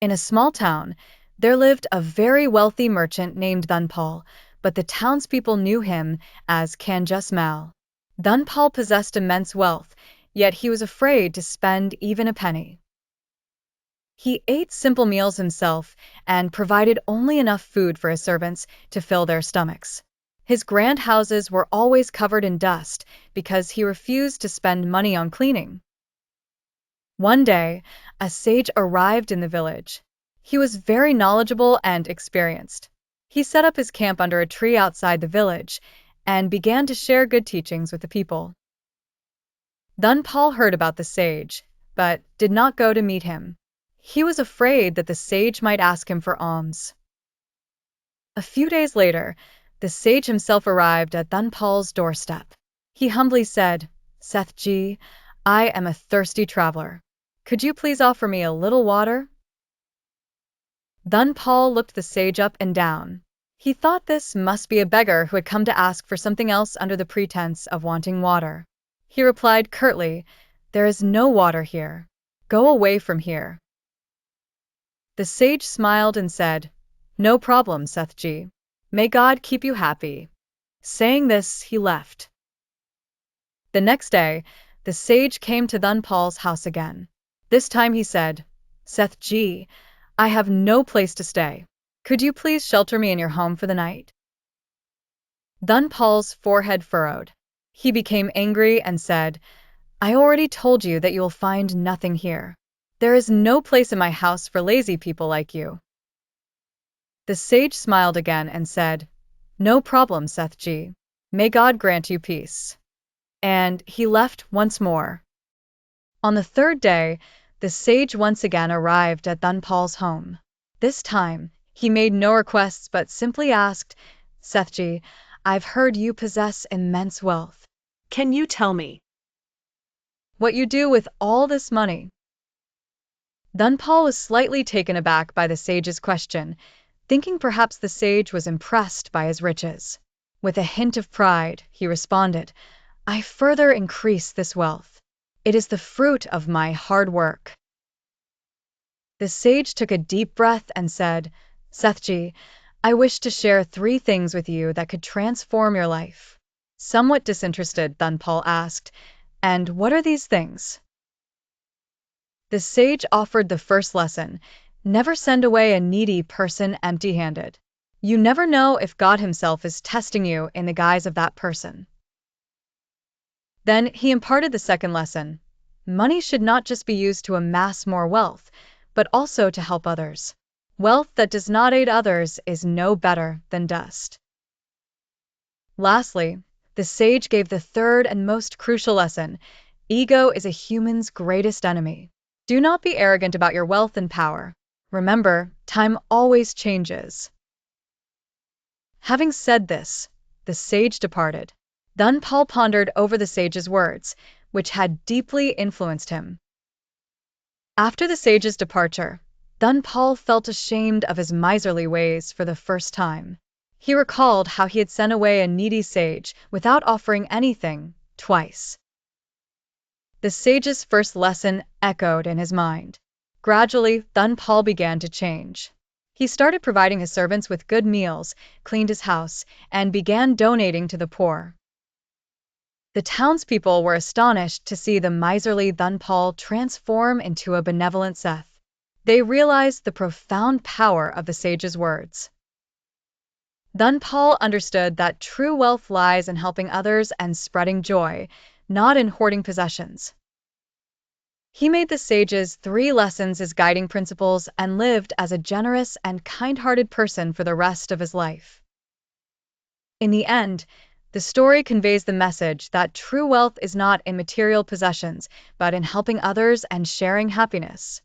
In a small town, there lived a very wealthy merchant named Dunpal, but the townspeople knew him as Kanjus Mal. Dunpal possessed immense wealth, yet he was afraid to spend even a penny. He ate simple meals himself and provided only enough food for his servants to fill their stomachs. His grand houses were always covered in dust because he refused to spend money on cleaning. One day, a sage arrived in the village. He was very knowledgeable and experienced. He set up his camp under a tree outside the village and began to share good teachings with the people. Dunpal heard about the sage, but did not go to meet him. He was afraid that the sage might ask him for alms. A few days later, the sage himself arrived at Dunpal's doorstep. He humbly said, "Seth Ji, I am a thirsty traveler. Could you please offer me a little water?" Dunpal looked the sage up and down. He thought this must be a beggar who had come to ask for something else under the pretense of wanting water. He replied curtly, "There is no water here. Go away from here." The sage smiled and said, "No problem, Sethji. May God keep you happy." Saying this, he left. The next day, the sage came to Dunpal's house again. This time he said, "Sethji, I have no place to stay. Could you please shelter me in your home for the night?" Dunpal's forehead furrowed. He became angry and said, "I already told you that you will find nothing here. There is no place in my house for lazy people like you." The sage smiled again and said, "No problem, Sethji. May God grant you peace." And he left once more. On the third day, the sage once again arrived at Dunpal's home. This time, he made no requests but simply asked, "Sethji, I've heard you possess immense wealth. Can you tell me what you do with all this money?" Dunpal was slightly taken aback by the sage's question, thinking perhaps the sage was impressed by his riches. With a hint of pride, he responded, "I further increase this wealth. It is the fruit of my hard work." The sage took a deep breath and said, "Sethji, I wish to share 3 things with you that could transform your life." Somewhat disinterested, Dunpal asked, "And what are these things?" The sage offered the first lesson: never send away a needy person empty-handed. You never know if God himself is testing you in the guise of that person. Then he imparted the second lesson: money should not just be used to amass more wealth, but also to help others. Wealth that does not aid others is no better than dust. Lastly, the sage gave the third and most crucial lesson: ego is a human's greatest enemy. Do not be arrogant about your wealth and power. Remember, time always changes. Having said this, the sage departed. Dunpal pondered over the sage's words, which had deeply influenced him. After the sage's departure, Dunpal felt ashamed of his miserly ways for the first time. He recalled how he had sent away a needy sage without offering anything twice. The sage's first lesson echoed in his mind. Gradually, Dunpal began to change. He started providing his servants with good meals, cleaned his house, and began donating to the poor. The townspeople were astonished to see the miserly Dunpal transform into a benevolent Seth. They realized the profound power of the sage's words. Dunpal understood that true wealth lies in helping others and spreading joy, not in hoarding possessions. He made the sage's 3 lessons his guiding principles and lived as a generous and kind-hearted person for the rest of his life. In the end, the story conveys the message that true wealth is not in material possessions, but in helping others and sharing happiness.